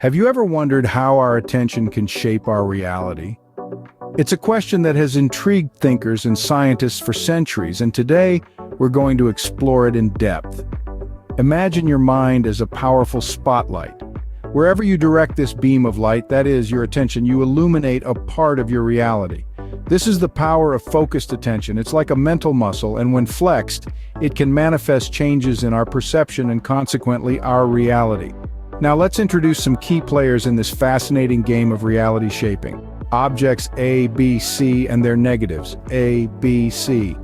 Have you ever wondered how our attention can shape our reality? It's a question that has intrigued thinkers and scientists for centuries, and today we're going to explore it in depth. Imagine your mind as a powerful spotlight. Wherever you direct this beam of light, that is, your attention, you illuminate a part of your reality. This is the power of focused attention. It's like a mental muscle, and when flexed, it can manifest changes in our perception and consequently our reality. Now let's introduce some key players in this fascinating game of reality shaping. Objects A, B, C, and their negatives, A, B, C.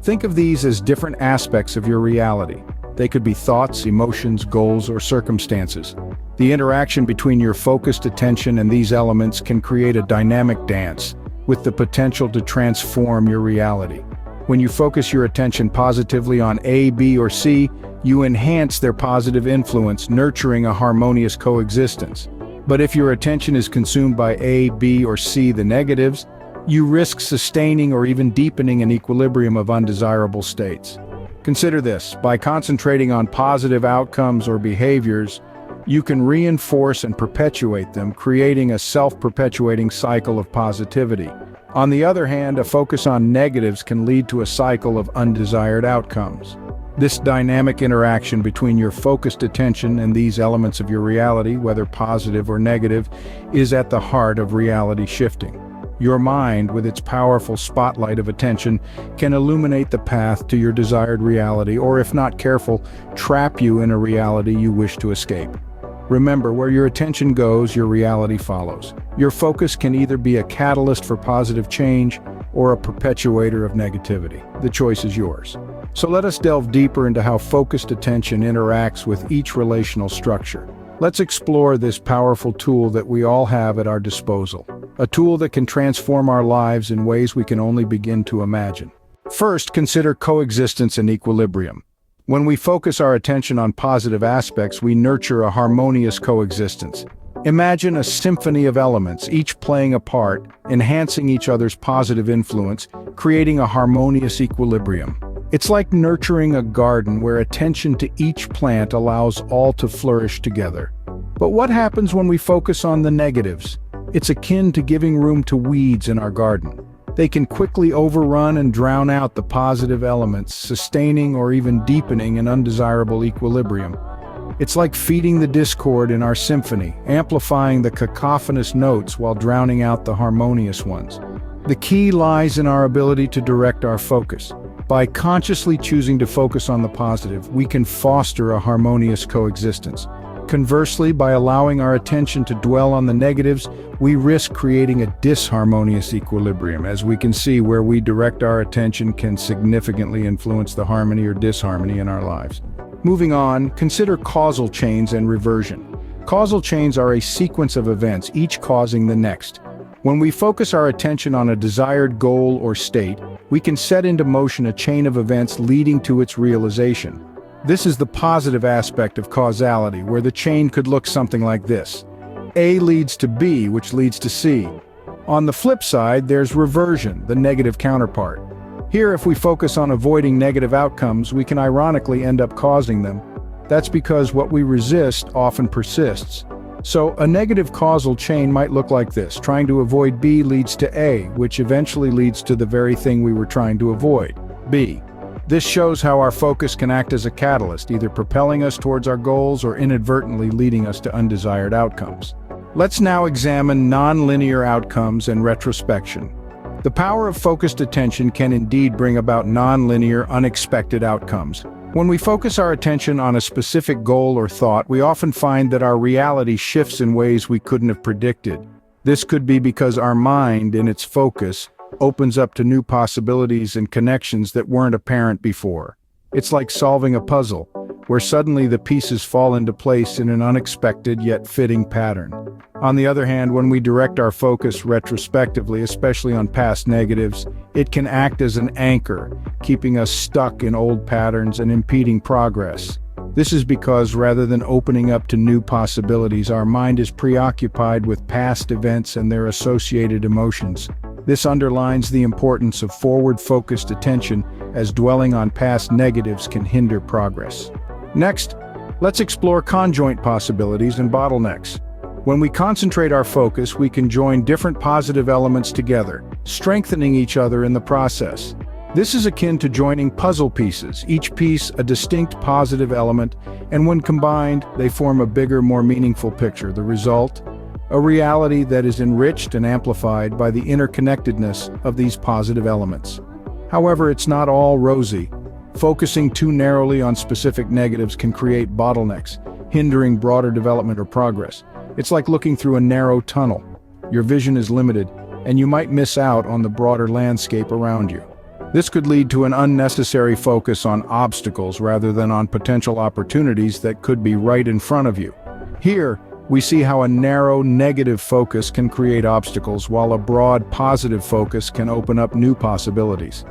Think of these as different aspects of your reality. They could be thoughts, emotions, goals, or circumstances. The interaction between your focused attention and these elements can create a dynamic dance, with the potential to transform your reality. When you focus your attention positively on A, B, or C, you enhance their positive influence, nurturing a harmonious coexistence. But if your attention is consumed by A, B, or C, the negatives, you risk sustaining or even deepening an equilibrium of undesirable states. Consider this: by concentrating on positive outcomes or behaviors, you can reinforce and perpetuate them, creating a self-perpetuating cycle of positivity. On the other hand, a focus on negatives can lead to a cycle of undesired outcomes. This dynamic interaction between your focused attention and these elements of your reality, whether positive or negative, is at the heart of reality shifting. Your mind, with its powerful spotlight of attention, can illuminate the path to your desired reality, or if not careful, trap you in a reality you wish to escape. Remember, where your attention goes, your reality follows. Your focus can either be a catalyst for positive change or a perpetuator of negativity. The choice is yours. So let us delve deeper into how focused attention interacts with each relational structure. Let's explore this powerful tool that we all have at our disposal. A tool that can transform our lives in ways we can only begin to imagine. First, consider coexistence and equilibrium. When we focus our attention on positive aspects, we nurture a harmonious coexistence. Imagine a symphony of elements, each playing a part, enhancing each other's positive influence, creating a harmonious equilibrium. It's like nurturing a garden where attention to each plant allows all to flourish together. But what happens when we focus on the negatives? It's akin to giving room to weeds in our garden. They can quickly overrun and drown out the positive elements, sustaining or even deepening an undesirable equilibrium. It's like feeding the discord in our symphony, amplifying the cacophonous notes while drowning out the harmonious ones. The key lies in our ability to direct our focus. By consciously choosing to focus on the positive, we can foster a harmonious coexistence. Conversely, by allowing our attention to dwell on the negatives, we risk creating a disharmonious equilibrium. As we can see, where we direct our attention can significantly influence the harmony or disharmony in our lives. Moving on, consider causal chains and reversion. Causal chains are a sequence of events, each causing the next. When we focus our attention on a desired goal or state, we can set into motion a chain of events leading to its realization. This is the positive aspect of causality, where the chain could look something like this. A leads to B, which leads to C. On the flip side, there's reversion, the negative counterpart. Here, if we focus on avoiding negative outcomes, we can ironically end up causing them. That's because what we resist often persists. So, a negative causal chain might look like this. Trying to avoid B leads to A, which eventually leads to the very thing we were trying to avoid, B. This shows how our focus can act as a catalyst, either propelling us towards our goals or inadvertently leading us to undesired outcomes. Let's now examine nonlinear outcomes and retrospection. The power of focused attention can indeed bring about nonlinear, unexpected outcomes. When we focus our attention on a specific goal or thought, we often find that our reality shifts in ways we couldn't have predicted. This could be because our mind, in its focus, opens up to new possibilities and connections that weren't apparent before. It's like solving a puzzle, where suddenly the pieces fall into place in an unexpected yet fitting pattern. On the other hand, when we direct our focus retrospectively, especially on past negatives, it can act as an anchor, keeping us stuck in old patterns and impeding progress. This is because rather than opening up to new possibilities, our mind is preoccupied with past events and their associated emotions. This underlines the importance of forward-focused attention, as dwelling on past negatives can hinder progress. Next, let's explore conjoint possibilities and bottlenecks. When we concentrate our focus, we can join different positive elements together, strengthening each other in the process. This is akin to joining puzzle pieces, each piece a distinct positive element, and when combined, they form a bigger, more meaningful picture. The result? A reality that is enriched and amplified by the interconnectedness of these positive elements. However, it's not all rosy. Focusing too narrowly on specific negatives can create bottlenecks, hindering broader development or progress. It's like looking through a narrow tunnel. Your vision is limited, and you might miss out on the broader landscape around you. This could lead to an unnecessary focus on obstacles rather than on potential opportunities that could be right in front of you. Here, we see how a narrow, negative focus can create obstacles, while a broad, positive focus can open up new possibilities.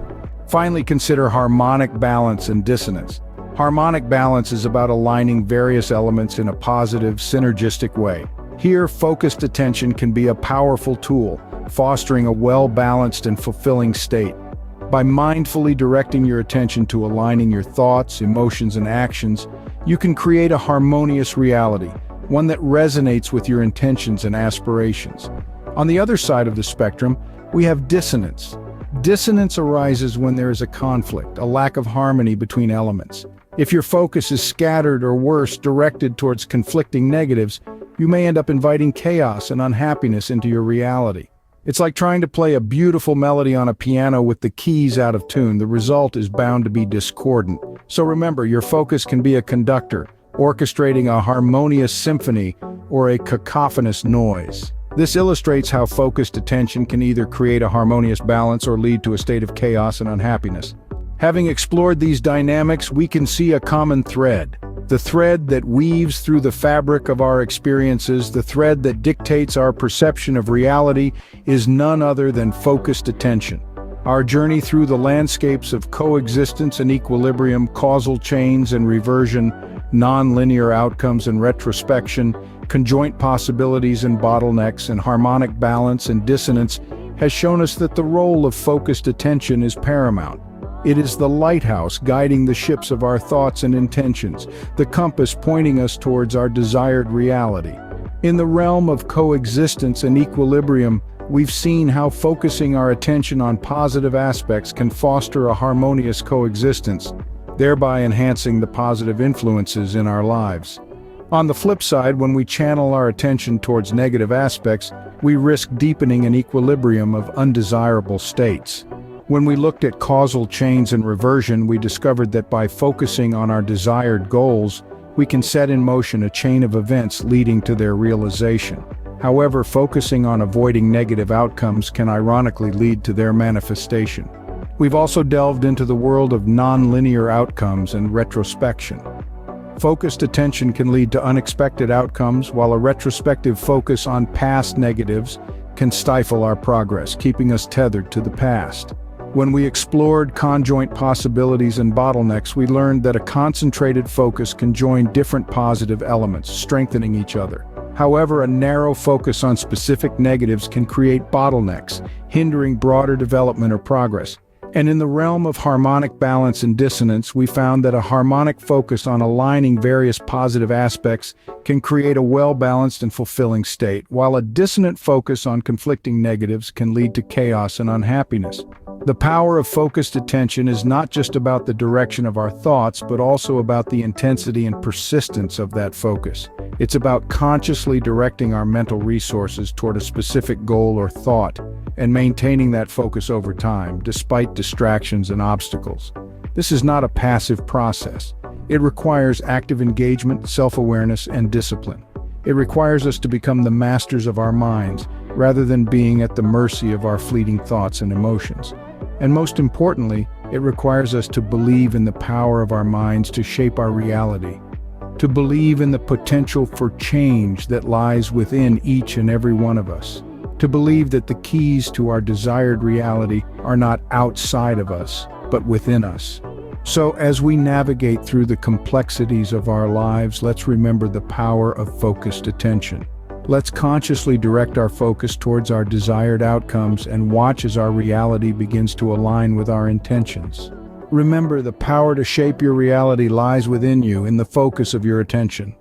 Finally, consider harmonic balance and dissonance. Harmonic balance is about aligning various elements in a positive, synergistic way. Here, focused attention can be a powerful tool, fostering a well-balanced and fulfilling state. By mindfully directing your attention to aligning your thoughts, emotions, and actions, you can create a harmonious reality, one that resonates with your intentions and aspirations. On the other side of the spectrum, we have dissonance. Dissonance arises when there is a conflict, a lack of harmony between elements. If your focus is scattered or worse, directed towards conflicting negatives, you may end up inviting chaos and unhappiness into your reality. It's like trying to play a beautiful melody on a piano with the keys out of tune. The result is bound to be discordant. So remember, your focus can be a conductor, orchestrating a harmonious symphony or a cacophonous noise. This illustrates how focused attention can either create a harmonious balance or lead to a state of chaos and unhappiness. Having explored these dynamics, we can see a common thread. The thread that weaves through the fabric of our experiences, the thread that dictates our perception of reality, is none other than focused attention. Our journey through the landscapes of coexistence and equilibrium, causal chains and reversion, nonlinear outcomes and retrospection, conjoined possibilities and bottlenecks, and harmonic balance and dissonance has shown us that the role of focused attention is paramount. It is the lighthouse guiding the ships of our thoughts and intentions, the compass pointing us towards our desired reality. In the realm of coexistence and equilibrium, we've seen how focusing our attention on positive aspects can foster a harmonious coexistence, thereby enhancing the positive influences in our lives. On the flip side, when we channel our attention towards negative aspects, we risk deepening an equilibrium of undesirable states. When we looked at causal chains and reversion, we discovered that by focusing on our desired goals, we can set in motion a chain of events leading to their realization. However, focusing on avoiding negative outcomes can ironically lead to their manifestation. We've also delved into the world of nonlinear outcomes and retrospection. Focused attention can lead to unexpected outcomes, while a retrospective focus on past negatives can stifle our progress, keeping us tethered to the past. When we explored conjoined possibilities and bottlenecks, we learned that a concentrated focus can join different positive elements, strengthening each other. However, a narrow focus on specific negatives can create bottlenecks, hindering broader development or progress. And in the realm of harmonic balance and dissonance, we found that a harmonic focus on aligning various positive aspects can create a well-balanced and fulfilling state, while a dissonant focus on conflicting negatives can lead to chaos and unhappiness. The power of focused attention is not just about the direction of our thoughts, but also about the intensity and persistence of that focus. It's about consciously directing our mental resources toward a specific goal or thought, and maintaining that focus over time, despite distractions and obstacles. This is not a passive process. It requires active engagement, self-awareness, and discipline. It requires us to become the masters of our minds, rather than being at the mercy of our fleeting thoughts and emotions. And most importantly, it requires us to believe in the power of our minds to shape our reality, to believe in the potential for change that lies within each and every one of us, to believe that the keys to our desired reality are not outside of us, but within us. So as we navigate through the complexities of our lives, let's remember the power of focused attention. Let's consciously direct our focus towards our desired outcomes and watch as our reality begins to align with our intentions. Remember, the power to shape your reality lies within you, in the focus of your attention.